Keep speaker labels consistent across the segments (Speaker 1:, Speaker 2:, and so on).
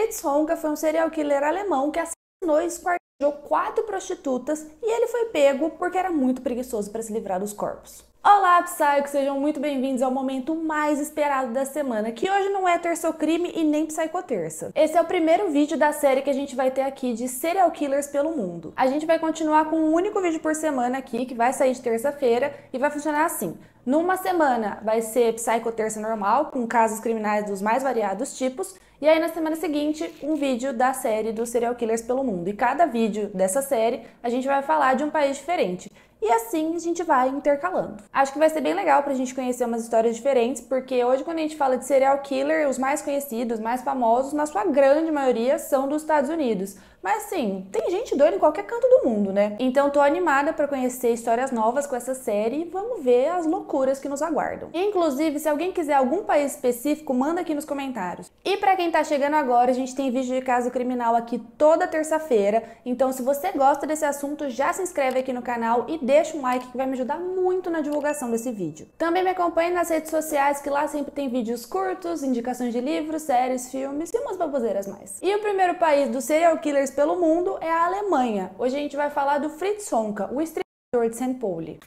Speaker 1: Fritz Honka foi um serial killer alemão que assassinou e esquartejou 4 prostitutas e ele foi pego porque era muito preguiçoso para se livrar dos corpos. Olá, Psychos! Sejam muito bem-vindos ao momento mais esperado da semana, que hoje não é Terçocrime e nem Psicoterça. Esse é o primeiro vídeo da série que a gente vai ter aqui de serial killers pelo mundo. A gente vai continuar com um único vídeo por semana aqui, que vai sair de terça-feira e vai funcionar assim. Numa semana vai ser Psicoterça normal, com casos criminais dos mais variados tipos, e aí na semana seguinte um vídeo da série dos serial killers pelo mundo. E cada vídeo dessa série a gente vai falar de um país diferente. E assim a gente vai intercalando. Acho que vai ser bem legal pra gente conhecer umas histórias diferentes, porque hoje quando a gente fala de serial killer, os mais conhecidos, mais famosos, na sua grande maioria são dos Estados Unidos. Mas assim, tem gente doida em qualquer canto do mundo, né? Então tô animada pra conhecer histórias novas com essa série e vamos ver as loucuras que nos aguardam. Inclusive, se alguém quiser algum país específico, manda aqui nos comentários. E pra quem tá chegando agora, a gente tem vídeo de caso criminal aqui toda terça-feira. Então se você gosta desse assunto, já se inscreve aqui no canal e deixa um like que vai me ajudar muito na divulgação desse vídeo. Também me acompanhe nas redes sociais, que lá sempre tem vídeos curtos, indicações de livros, séries, filmes e umas baboseiras mais. E o primeiro país dos serial killers pelo mundo é a Alemanha. Hoje a gente vai falar do Fritz Honka, o estrelador de St. Pauli.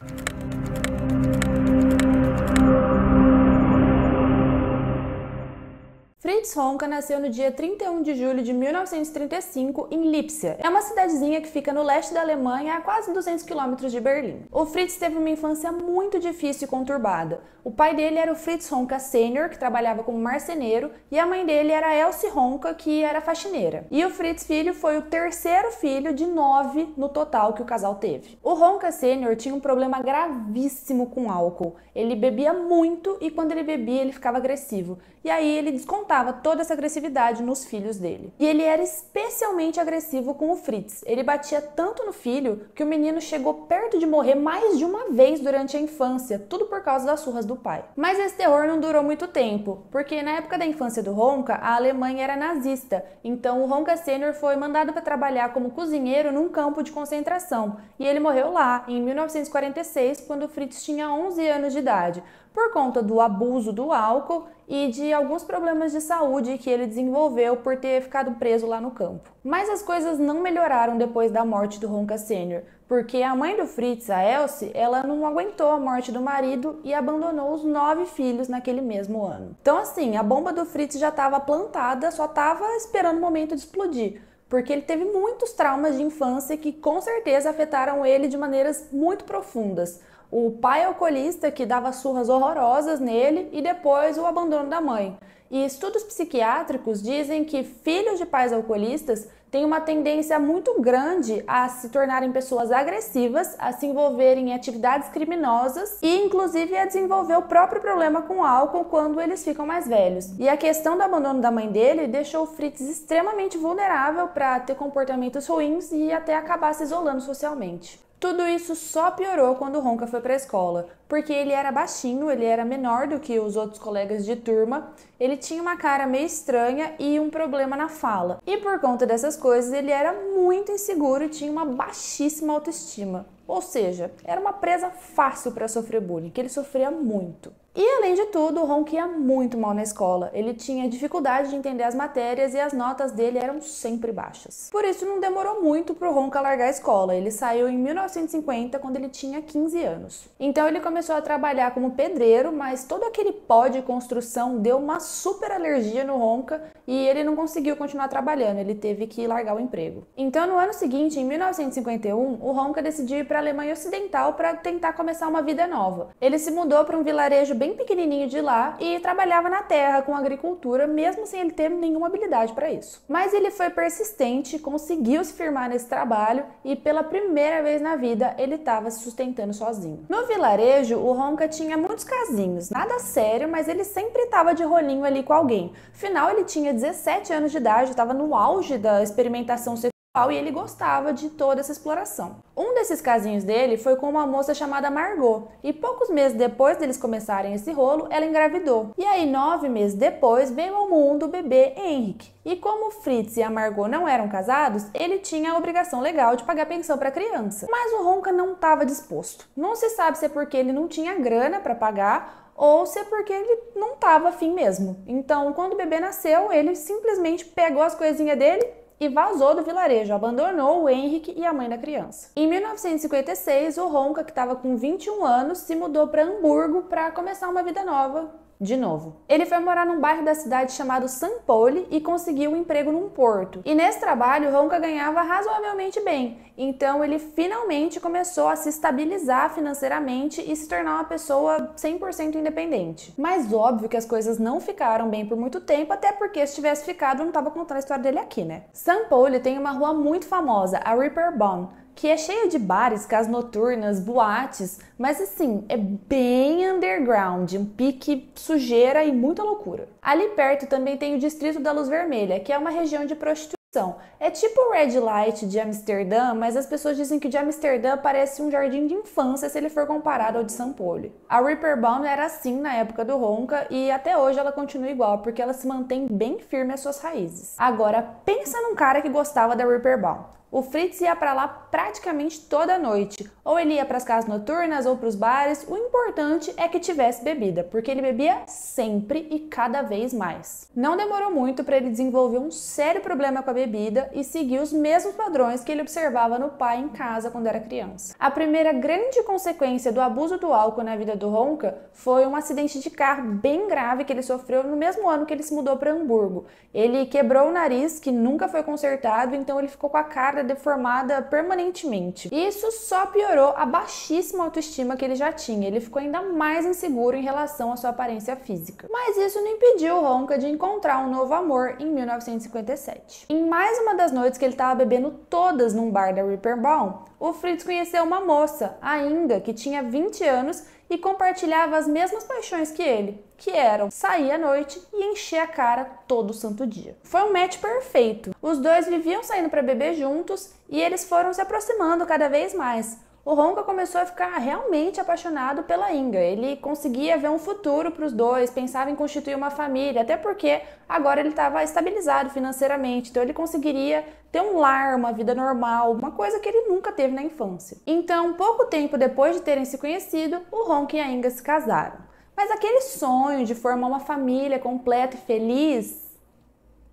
Speaker 1: Fritz Honka nasceu no dia 31 de julho de 1935 em Lipsia. É uma cidadezinha que fica no leste da Alemanha, a quase 200 quilômetros de Berlim. O Fritz teve uma infância muito difícil e conturbada. O pai dele era o Fritz Honka Sr., que trabalhava como marceneiro, e a mãe dele era a Elsie Honka, que era faxineira. E o Fritz filho foi o terceiro filho de 9 no total que o casal teve. O Honka Sr. tinha um problema gravíssimo com álcool. Ele bebia muito e quando ele bebia ele ficava agressivo. E aí ele descontava toda essa agressividade nos filhos dele. E ele era especialmente agressivo com o Fritz. Ele batia tanto no filho que o menino chegou perto de morrer mais de uma vez durante a infância, tudo por causa das surras do pai. Mas esse terror não durou muito tempo, porque na época da infância do Honka, a Alemanha era nazista. Então o Honka Sr. foi mandado para trabalhar como cozinheiro num campo de concentração. E ele morreu lá, em 1946, quando o Fritz tinha 11 anos de idade, por conta do abuso do álcool e de alguns problemas de saúde que ele desenvolveu por ter ficado preso lá no campo. Mas as coisas não melhoraram depois da morte do Honka Sr., porque a mãe do Fritz, a Elsie, ela não aguentou a morte do marido e abandonou os 9 filhos naquele mesmo ano. Então assim, a bomba do Fritz já estava plantada, só estava esperando o momento de explodir, porque ele teve muitos traumas de infância que com certeza afetaram ele de maneiras muito profundas. O pai alcoolista que dava surras horrorosas nele e depois o abandono da mãe. E estudos psiquiátricos dizem que filhos de pais alcoolistas têm uma tendência muito grande a se tornarem pessoas agressivas, a se envolverem em atividades criminosas e inclusive a desenvolver o próprio problema com o álcool quando eles ficam mais velhos. E a questão do abandono da mãe dele deixou o Fritz extremamente vulnerável para ter comportamentos ruins e até acabar se isolando socialmente. Tudo isso só piorou quando o Honka foi para a escola, porque ele era baixinho, ele era menor do que os outros colegas de turma, ele tinha uma cara meio estranha e um problema na fala. E por conta dessas coisas, ele era muito inseguro e tinha uma baixíssima autoestima. Ou seja, era uma presa fácil para sofrer bullying, que ele sofria muito. E além de tudo, o Honka ia muito mal na escola. Ele tinha dificuldade de entender as matérias e as notas dele eram sempre baixas. Por isso não demorou muito para o Honka largar a escola. Ele saiu em 1950, quando ele tinha 15 anos. Então ele começou a trabalhar como pedreiro, mas todo aquele pó de construção deu uma super alergia no Honka e ele não conseguiu continuar trabalhando, ele teve que largar o emprego. Então no ano seguinte, em 1951, o Honka decidiu ir para a Alemanha Ocidental para tentar começar uma vida nova. Ele se mudou para um vilarejo bem pequenininho de lá e trabalhava na terra com agricultura, mesmo sem ele ter nenhuma habilidade para isso. Mas ele foi persistente, conseguiu se firmar nesse trabalho e pela primeira vez na vida ele estava se sustentando sozinho. No vilarejo, o Honka tinha muitos casinhos, nada sério, mas ele sempre estava de rolinho ali com alguém. Afinal, ele tinha 17 anos de idade, estava no auge da experimentação sexual e ele gostava de toda essa exploração. Um desses casinhos dele foi com uma moça chamada Margot, e poucos meses depois deles começarem esse rolo, ela engravidou. E aí, 9 meses depois, veio ao mundo o bebê Henrik. E como Fritz e a Margot não eram casados, ele tinha a obrigação legal de pagar pensão para a criança. Mas o Honka não estava disposto. Não se sabe se é porque ele não tinha grana para pagar ou se é porque ele não estava afim mesmo. Então, quando o bebê nasceu, ele simplesmente pegou as coisinhas dele e vazou do vilarejo, abandonou o Henrique e a mãe da criança. Em 1956, o Ronca, que estava com 21 anos, se mudou para Hamburgo para começar uma vida nova. De novo. Ele foi morar num bairro da cidade chamado São Paulo e conseguiu um emprego num porto. E nesse trabalho, o Ronca ganhava razoavelmente bem. Então ele finalmente começou a se estabilizar financeiramente e se tornar uma pessoa 100% independente. Mas óbvio que as coisas não ficaram bem por muito tempo, até porque se tivesse ficado, eu não tava contando a história dele aqui, né? São Paulo tem uma rua muito famosa, a Reeperbahn, que é cheia de bares, casas noturnas, boates, mas assim, é bem underground, um pique sujeira e muita loucura. Ali perto também tem o Distrito da Luz Vermelha, que é uma região de prostituição. É tipo o Red Light de Amsterdã, mas as pessoas dizem que o de Amsterdã parece um jardim de infância se ele for comparado ao de São Paulo. A Reeperbahn era assim na época do Ronca e até hoje ela continua igual, porque ela se mantém bem firme às suas raízes. Agora, pensa num cara que gostava da Reeperbahn. O Fritz ia para lá praticamente toda noite, ou ele ia para as casas noturnas ou para os bares, o importante é que tivesse bebida, porque ele bebia sempre e cada vez mais. Não demorou muito para ele desenvolver um sério problema com a bebida e seguir os mesmos padrões que ele observava no pai em casa quando era criança. A primeira grande consequência do abuso do álcool na vida do Ronca foi um acidente de carro bem grave que ele sofreu no mesmo ano que ele se mudou para Hamburgo. Ele quebrou o nariz, que nunca foi consertado, então ele ficou com a cara deformada permanentemente. E isso só piorou a baixíssima autoestima que ele já tinha. Ele ficou ainda mais inseguro em relação à sua aparência física. Mas isso não impediu o Ronca de encontrar um novo amor em 1957. Em mais uma das noites que ele estava bebendo todas num bar da Reeperbahn, o Fritz conheceu uma moça, a Inga, que tinha 20 anos e compartilhava as mesmas paixões que ele, que eram sair à noite e encher a cara todo santo dia. Foi um match perfeito. Os dois viviam saindo para beber juntos e eles foram se aproximando cada vez mais. O Ronca começou a ficar realmente apaixonado pela Inga. Ele conseguia ver um futuro para os dois, pensava em constituir uma família, até porque agora ele estava estabilizado financeiramente, então ele conseguiria ter um lar, uma vida normal, uma coisa que ele nunca teve na infância. Então, pouco tempo depois de terem se conhecido, o Ronca e a Inga se casaram. Mas aquele sonho de formar uma família completa e feliz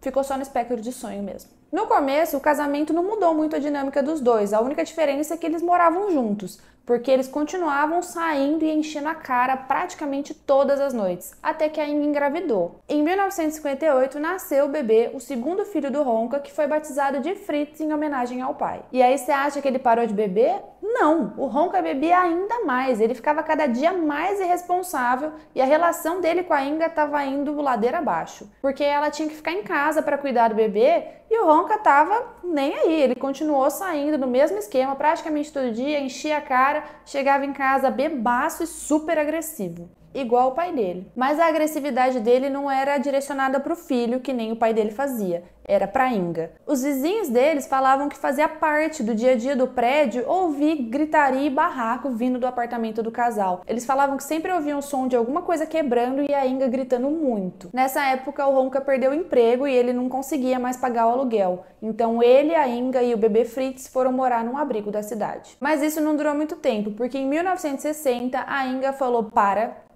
Speaker 1: ficou só no espectro de sonho mesmo. No começo, o casamento não mudou muito a dinâmica dos dois, a única diferença é que eles moravam juntos, porque eles continuavam saindo e enchendo a cara praticamente todas as noites, até que a Inga engravidou. Em 1958, nasceu o bebê, o segundo filho do Ronca, que foi batizado de Fritz em homenagem ao pai. E aí você acha que ele parou de beber? Não, o Ronca bebia ainda mais, ele ficava cada dia mais irresponsável e a relação dele com a Inga estava indo ladeira abaixo, porque ela tinha que ficar em casa para cuidar do bebê e o Ronca tava nem aí, ele continuou saindo no mesmo esquema praticamente todo dia, enchia a cara, chegava em casa bebaço e super agressivo, igual o pai dele. Mas a agressividade dele não era direcionada para o filho, que nem o pai dele fazia, era para Inga. Os vizinhos deles falavam que fazia parte do dia a dia do prédio ouvir gritaria e barraco vindo do apartamento do casal. Eles falavam que sempre ouviam o som de alguma coisa quebrando e a Inga gritando muito. Nessa época, o Ronca perdeu o emprego e ele não conseguia mais pagar o aluguel. Então ele, a Inga e o bebê Fritz foram morar num abrigo da cidade. Mas isso não durou muito tempo, porque em 1960 a Inga falou: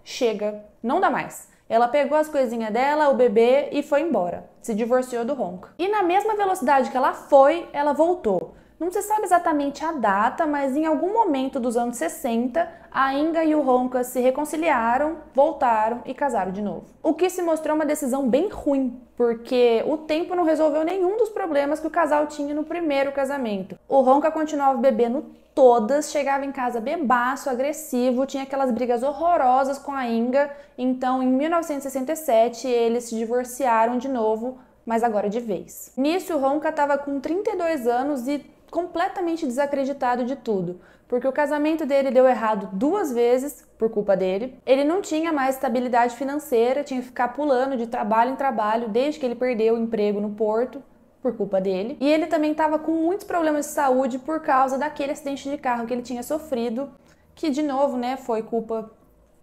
Speaker 1: chega, não dá mais. Ela pegou as coisinhas dela, o bebê e foi embora. Se divorciou do Ronca. E na mesma velocidade que ela foi, ela voltou. Não se sabe exatamente a data, mas em algum momento dos anos 60, a Inga e o Ronca se reconciliaram, voltaram e casaram de novo. O que se mostrou uma decisão bem ruim, porque o tempo não resolveu nenhum dos problemas que o casal tinha no primeiro casamento. O Ronca continuava bebendo todas, chegava em casa bebaço, agressivo, tinha aquelas brigas horrorosas com a Inga. Então, em 1967, eles se divorciaram de novo, mas agora de vez. Nisso, o Ronca estava com 32 anos e completamente desacreditado de tudo, porque o casamento dele deu errado 2 vezes por culpa dele. Ele não tinha mais estabilidade financeira, tinha que ficar pulando de trabalho em trabalho desde que ele perdeu o emprego no porto, por culpa dele. E ele também estava com muitos problemas de saúde por causa daquele acidente de carro que ele tinha sofrido, que de novo, né, foi culpa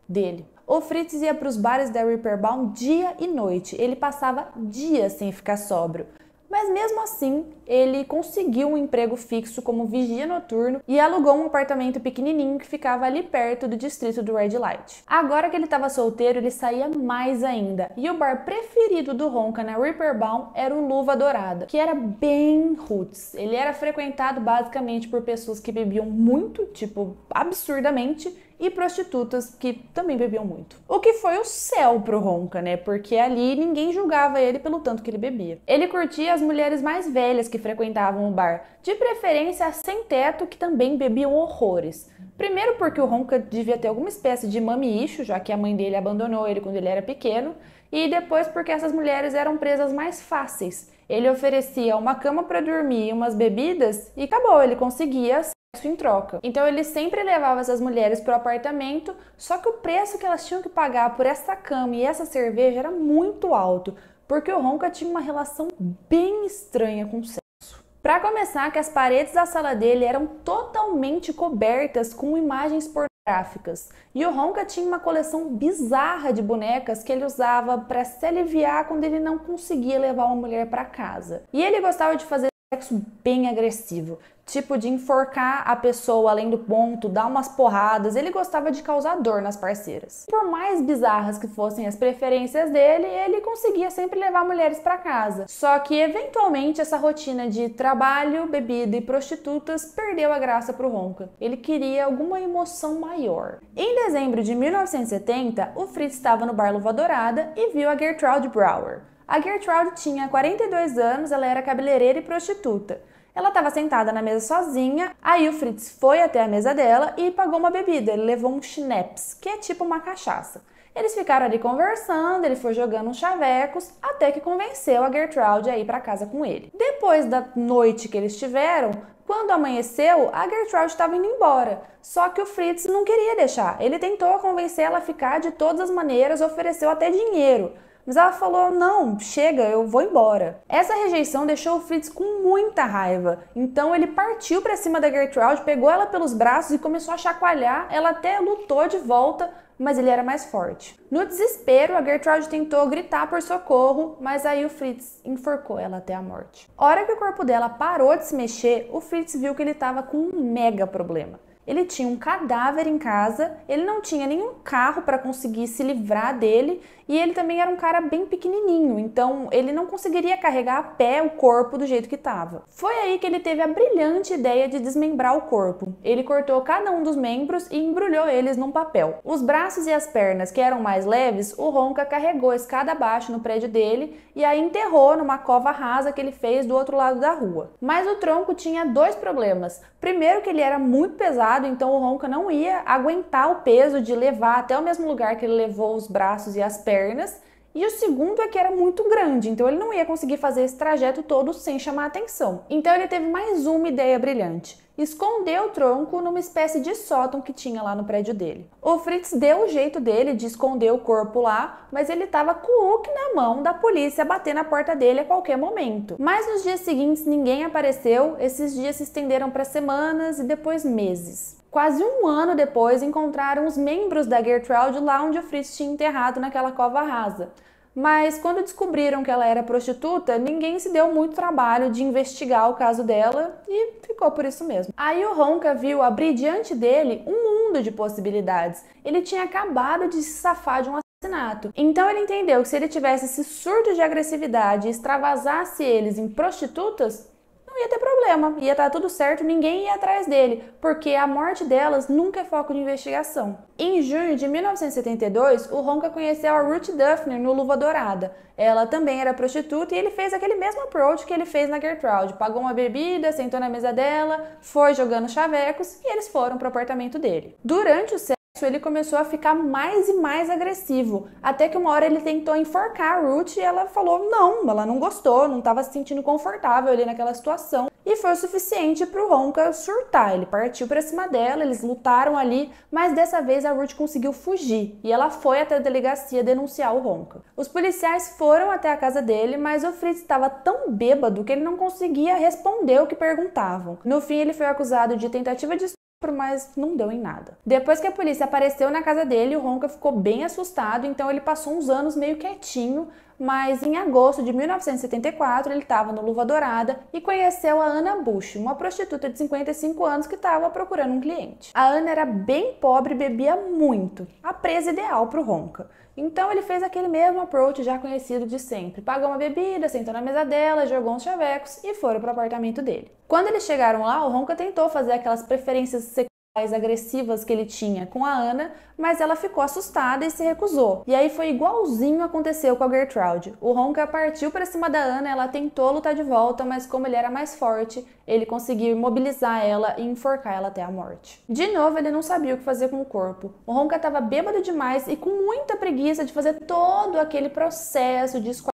Speaker 1: dele. O Fritz ia para os bares da Reeperbahn dia e noite. Ele passava dias sem ficar sóbrio. Mas Mas mesmo assim, ele conseguiu um emprego fixo como vigia noturno e alugou um apartamento pequenininho que ficava ali perto do distrito do Red Light. Agora que ele estava solteiro, ele saía mais ainda, e o bar preferido do Ronca na Ripperbaum era o Luva Dourada, que era bem roots. Ele era frequentado basicamente por pessoas que bebiam muito, tipo, absurdamente, e prostitutas que também bebiam muito. O que foi o céu pro Ronca, né? Porque ali ninguém julgava ele pelo tanto que ele bebia. Ele curtia as mulheres mais velhas que frequentavam o bar, de preferência as sem teto, que também bebiam horrores. Primeiro porque o Ronca devia ter alguma espécie de mami issue, já que a mãe dele abandonou ele quando ele era pequeno, e depois porque essas mulheres eram presas mais fáceis. Ele oferecia uma cama para dormir e umas bebidas e acabou, ele conseguia sexo em troca. Então ele sempre levava essas mulheres para o apartamento, só que o preço que elas tinham que pagar por essa cama e essa cerveja era muito alto, porque o Ronca tinha uma relação bem estranha com o sexo. Para começar, que as paredes da sala dele eram totalmente cobertas com imagens pornográficas. E o Ronca tinha uma coleção bizarra de bonecas que ele usava para se aliviar quando ele não conseguia levar uma mulher para casa. E ele gostava de fazer sexo bem agressivo, tipo de enforcar a pessoa além do ponto, dar umas porradas. Ele gostava de causar dor nas parceiras. Por mais bizarras que fossem as preferências dele, ele conseguia sempre levar mulheres para casa. Só que eventualmente essa rotina de trabalho, bebida e prostitutas perdeu a graça pro Ronca. Ele queria alguma emoção maior. Em dezembro de 1970, o Fritz estava no bar Luva Dourada e viu a Gertrude Brauer. A Gertrude tinha 42 anos, ela era cabeleireira e prostituta. Ela estava sentada na mesa sozinha, aí o Fritz foi até a mesa dela e pagou uma bebida. Ele levou um schnapps, que é tipo uma cachaça. Eles ficaram ali conversando, ele foi jogando uns chavecos, até que convenceu a Gertrude a ir para casa com ele. Depois da noite que eles tiveram, quando amanheceu, a Gertrude estava indo embora. Só que o Fritz não queria deixar. Ele tentou convencer ela a ficar de todas as maneiras, ofereceu até dinheiro. Mas ela falou, não, chega, eu vou embora. Essa rejeição deixou o Fritz com muita raiva. Então ele partiu para cima da Gertrude, pegou ela pelos braços e começou a chacoalhar. Ela até lutou de volta, mas ele era mais forte. No desespero, a Gertrude tentou gritar por socorro, mas aí o Fritz enforcou ela até a morte. A hora que o corpo dela parou de se mexer, o Fritz viu que ele estava com um mega problema. Ele tinha um cadáver em casa, ele não tinha nenhum carro para conseguir se livrar dele e ele também era um cara bem pequenininho, então ele não conseguiria carregar a pé o corpo do jeito que estava. Foi aí que ele teve a brilhante ideia de desmembrar o corpo. Ele cortou cada um dos membros e embrulhou eles num papel. Os braços e as pernas, que eram mais leves, o Ronca carregou escada abaixo no prédio dele e aí enterrou numa cova rasa que ele fez do outro lado da rua. Mas o tronco tinha dois problemas. Primeiro que ele era muito pesado, então o Ronca não ia aguentar o peso de levar até o mesmo lugar que ele levou os braços e as pernas. E o segundo é que era muito grande, então ele não ia conseguir fazer esse trajeto todo sem chamar atenção. Então ele teve mais uma ideia brilhante. Escondeu o tronco numa espécie de sótão que tinha lá no prédio dele. O Fritz deu o jeito dele de esconder o corpo lá, mas ele estava com o Hulk na mão da polícia bater na porta dele a qualquer momento. Mas nos dias seguintes ninguém apareceu, esses dias se estenderam para semanas e depois meses. Quase um ano depois encontraram os membros da Gertrude lá onde o Fritz tinha enterrado naquela cova rasa. Mas quando descobriram que ela era prostituta, ninguém se deu muito trabalho de investigar o caso dela e ficou por isso mesmo. Aí o Ronca viu abrir diante dele um mundo de possibilidades. Ele tinha acabado de se safar de um assassinato. Então ele entendeu que se ele tivesse esse surto de agressividade e extravasasse eles em prostitutas, não ia ter problema, ia estar tudo certo, ninguém ia atrás dele, porque a morte delas nunca é foco de investigação. Em junho de 1972, o Ronca conheceu a Ruth Duffner no Luva Dourada. Ela também era prostituta e ele fez aquele mesmo approach que ele fez na Gertrude. Pagou uma bebida, sentou na mesa dela, foi jogando chavecos e eles foram para o apartamento dele. Durante o ele começou a ficar mais e mais agressivo, até que uma hora ele tentou enforcar a Ruth e ela falou não, ela não gostou, não estava se sentindo confortável ali naquela situação e foi o suficiente para o Ronca surtar. Ele partiu para cima dela, eles lutaram ali, mas dessa vez a Ruth conseguiu fugir e ela foi até a delegacia denunciar o Ronca. Os policiais foram até a casa dele, mas o Fritz estava tão bêbado que ele não conseguia responder o que perguntavam. No fim ele foi acusado de tentativa de mas não deu em nada. Depois que a polícia apareceu na casa dele, o Ronca ficou bem assustado, então ele passou uns anos meio quietinho, mas em agosto de 1974 ele estava no Luva Dourada e conheceu a Anna Bush, uma prostituta de 55 anos que estava procurando um cliente. A Anna era bem pobre e bebia muito, a presa ideal para o Ronca. Então ele fez aquele mesmo approach já conhecido de sempre. Pagou uma bebida, sentou na mesa dela, jogou uns chavecos e foram para o apartamento dele. Quando eles chegaram lá, o Ronca tentou fazer aquelas preferências sexuais agressivas que ele tinha com a Anna, mas ela ficou assustada e se recusou. E aí foi igualzinho aconteceu com a Gertrude. O Ronca partiu para cima da Anna, ela tentou lutar de volta, mas como ele era mais forte, ele conseguiu imobilizar ela e enforcar ela até a morte. De novo, ele não sabia o que fazer com o corpo. O Ronca estava bêbado demais e com muita preguiça de fazer todo aquele processo de esquartejar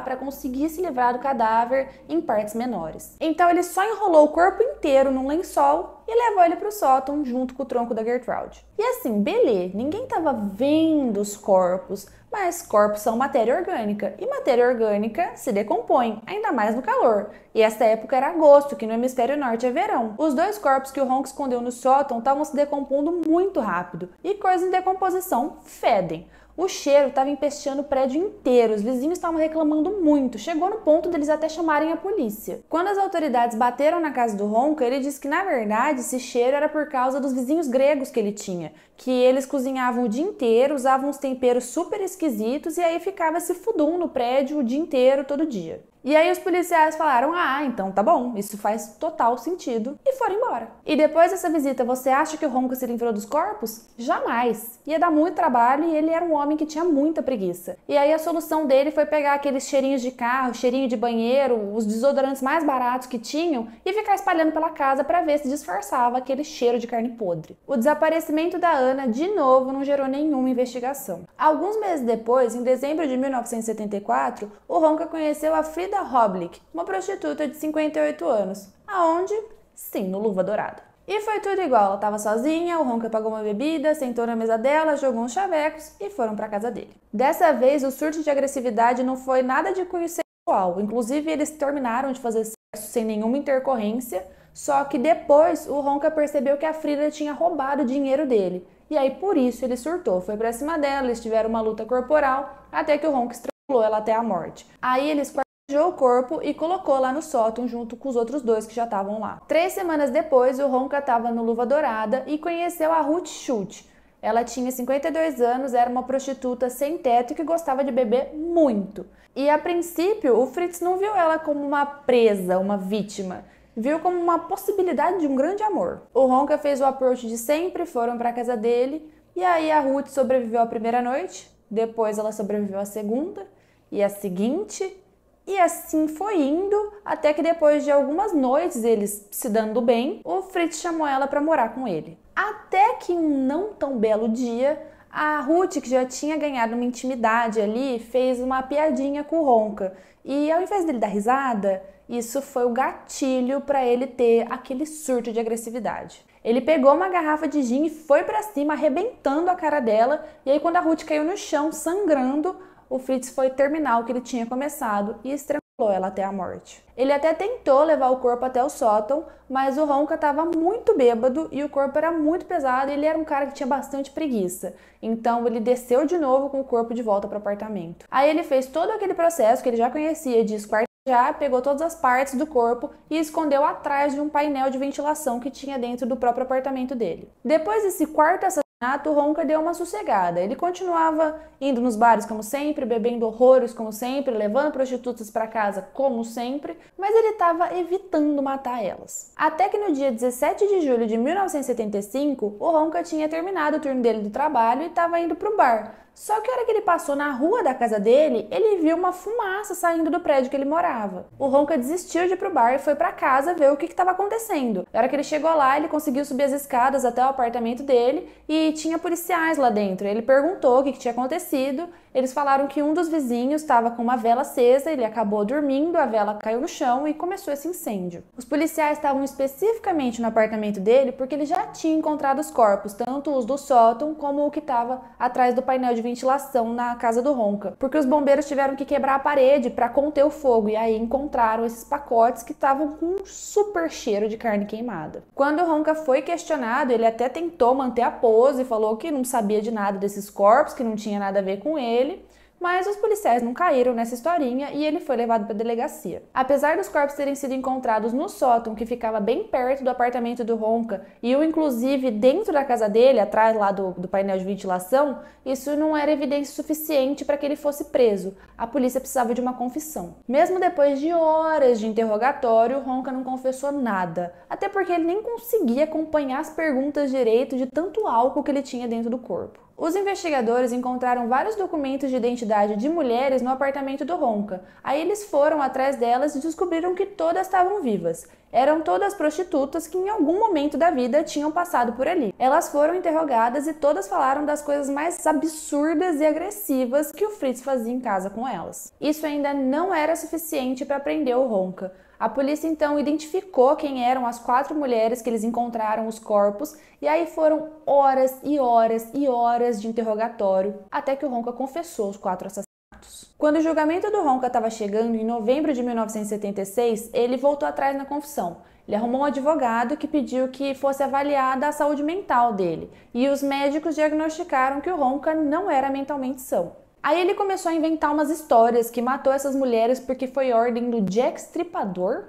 Speaker 1: para conseguir se livrar do cadáver em partes menores. Então ele só enrolou o corpo inteiro num lençol e levou ele para o sótão junto com o tronco da Gertrude. E assim, beleza, ninguém estava vendo os corpos, mas corpos são matéria orgânica e matéria orgânica se decompõe, ainda mais no calor. E essa época era agosto, que no hemisfério norte é verão. Os dois corpos que o Ronca escondeu no sótão estavam se decompondo muito rápido e coisas em decomposição fedem. O cheiro estava empesteando o prédio inteiro, os vizinhos estavam reclamando muito, chegou no ponto deles até chamarem a polícia. Quando as autoridades bateram na casa do Ronca, ele disse que na verdade esse cheiro era por causa dos vizinhos gregos que ele tinha, que eles cozinhavam o dia inteiro, usavam uns temperos super esquisitos e aí ficava esse fudum no prédio o dia inteiro, todo dia. E aí os policiais falaram, então tá bom, isso faz total sentido, e foram embora. E depois dessa visita, você acha que o Ronca se livrou dos corpos? Jamais! Ia dar muito trabalho e ele era um homem que tinha muita preguiça. E aí a solução dele foi pegar aqueles cheirinhos de carro, cheirinho de banheiro, os desodorantes mais baratos que tinham e ficar espalhando pela casa para ver se disfarçava aquele cheiro de carne podre. O desaparecimento da Anna, de novo, não gerou nenhuma investigação. Alguns meses depois, em dezembro de 1974, o Ronca conheceu a Frida Hoblick, uma prostituta de 58 anos. Aonde? Sim, no Luva Dourada. E foi tudo igual, ela estava sozinha, o Ronca pagou uma bebida, sentou na mesa dela, jogou uns chavecos e foram para casa dele. Dessa vez, o surto de agressividade não foi nada de cunho sexual, inclusive eles terminaram de fazer sexo sem nenhuma intercorrência, só que depois o Ronca percebeu que a Frida tinha roubado o dinheiro dele. E aí por isso ele surtou, foi pra cima dela, eles tiveram uma luta corporal, até que o Ronca estrangulou ela até a morte. Aí eles o corpo e colocou lá no sótão junto com os outros dois que já estavam lá. 3 semanas depois, o Ronca estava no Luva Dourada e conheceu a Ruth Schultz. Ela tinha 52 anos, era uma prostituta sem teto e que gostava de beber muito. E a princípio, o Fritz não viu ela como uma presa, uma vítima. Viu como uma possibilidade de um grande amor. O Ronca fez o approach de sempre, foram para a casa dele e aí a Ruth sobreviveu à primeira noite, depois ela sobreviveu à segunda e à seguinte. E assim foi indo, até que depois de algumas noites eles se dando bem, o Fritz chamou ela para morar com ele. Até que um não tão belo dia, a Ruth, que já tinha ganhado uma intimidade ali, fez uma piadinha com o Ronca. E ao invés dele dar risada, isso foi o gatilho para ele ter aquele surto de agressividade. Ele pegou uma garrafa de gin e foi para cima, arrebentando a cara dela. E aí quando a Ruth caiu no chão, sangrando, o Fritz foi terminar o que ele tinha começado e estrangulou ela até a morte. Ele até tentou levar o corpo até o sótão, mas o Ronca estava muito bêbado e o corpo era muito pesado e ele era um cara que tinha bastante preguiça. Então ele desceu de novo com o corpo de volta para o apartamento. Aí ele fez todo aquele processo que ele já conhecia de esquartejar, pegou todas as partes do corpo e escondeu atrás de um painel de ventilação que tinha dentro do próprio apartamento dele. Depois desse quarto assassinato, o Ronca deu uma sossegada. Ele continuava indo nos bares como sempre, bebendo horrores como sempre, levando prostitutas para casa como sempre, mas ele estava evitando matar elas. Até que no dia 17 de julho de 1975, o Ronca tinha terminado o turno dele do trabalho e estava indo para o bar. Só que a hora que ele passou na rua da casa dele, ele viu uma fumaça saindo do prédio que ele morava. O Ronca desistiu de ir pro bar e foi para casa ver o que estava acontecendo. Na hora que ele chegou lá, ele conseguiu subir as escadas até o apartamento dele e tinha policiais lá dentro. Ele perguntou o que tinha acontecido. Eles falaram que um dos vizinhos estava com uma vela acesa, ele acabou dormindo, a vela caiu no chão e começou esse incêndio. Os policiais estavam especificamente no apartamento dele porque ele já tinha encontrado os corpos, tanto os do sótão como o que estava atrás do painel de ventilação na casa do Ronca, porque os bombeiros tiveram que quebrar a parede para conter o fogo e aí encontraram esses pacotes que estavam com um super cheiro de carne queimada. Quando o Ronca foi questionado, ele até tentou manter a pose, falou que não sabia de nada desses corpos, que não tinha nada a ver com ele, Mas os policiais não caíram nessa historinha e ele foi levado para a delegacia. Apesar dos corpos terem sido encontrados no sótão, que ficava bem perto do apartamento do Ronca, e o inclusive dentro da casa dele, atrás lá do painel de ventilação, isso não era evidência suficiente para que ele fosse preso. A polícia precisava de uma confissão. Mesmo depois de horas de interrogatório, o Ronca não confessou nada, até porque ele nem conseguia acompanhar as perguntas direito de tanto álcool que ele tinha dentro do corpo. Os investigadores encontraram vários documentos de identidade de mulheres no apartamento do Ronca. Aí eles foram atrás delas e descobriram que todas estavam vivas. Eram todas prostitutas que em algum momento da vida tinham passado por ali. Elas foram interrogadas e todas falaram das coisas mais absurdas e agressivas que o Fritz fazia em casa com elas. Isso ainda não era suficiente para prender o Ronca. A polícia então identificou quem eram as 4 mulheres que eles encontraram os corpos e aí foram horas e horas e horas de interrogatório até que o Ronca confessou os 4 assassinatos. Quando o julgamento do Ronca estava chegando em novembro de 1976, ele voltou atrás na confissão. Ele arrumou um advogado que pediu que fosse avaliada a saúde mental dele e os médicos diagnosticaram que o Ronca não era mentalmente são. Aí ele começou a inventar umas histórias que matou essas mulheres porque foi ordem do Jack Stripador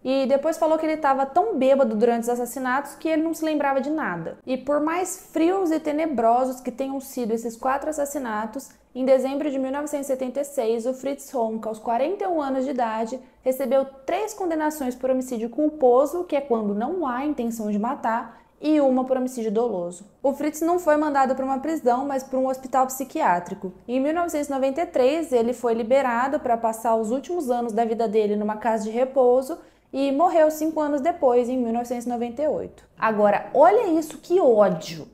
Speaker 1: e depois falou que ele estava tão bêbado durante os assassinatos que ele não se lembrava de nada. E por mais frios e tenebrosos que tenham sido esses 4 assassinatos, em dezembro de 1976, o Fritz Ronca, aos 41 anos de idade, recebeu 3 condenações por homicídio culposo, que é quando não há intenção de matar, e uma por homicídio doloso. O Fritz não foi mandado para uma prisão, mas para um hospital psiquiátrico. Em 1993, ele foi liberado para passar os últimos anos da vida dele numa casa de repouso e morreu 5 anos depois, em 1998. Agora, olha isso, que ódio!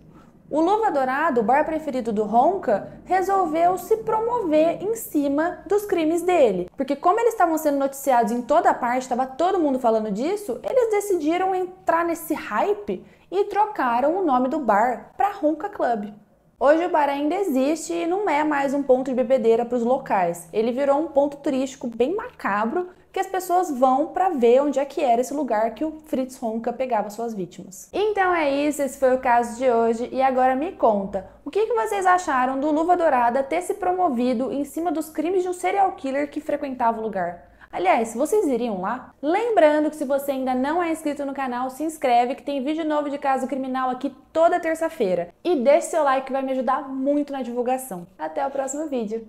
Speaker 1: O Luva Dourado, o bar preferido do Ronca, resolveu se promover em cima dos crimes dele. Porque como eles estavam sendo noticiados em toda parte, estava todo mundo falando disso, eles decidiram entrar nesse hype e trocaram o nome do bar para Ronca Club. Hoje o bar ainda existe e não é mais um ponto de bebedeira para os locais. Ele virou um ponto turístico bem macabro que as pessoas vão para ver onde é que era esse lugar que o Fritz Ronca pegava suas vítimas. Então é isso, esse foi o caso de hoje e agora me conta, o que vocês acharam do Luva Dourada ter se promovido em cima dos crimes de um serial killer que frequentava o lugar? Aliás, vocês iriam lá? Lembrando que se você ainda não é inscrito no canal, se inscreve que tem vídeo novo de caso criminal aqui toda terça-feira. E deixe seu like que vai me ajudar muito na divulgação. Até o próximo vídeo!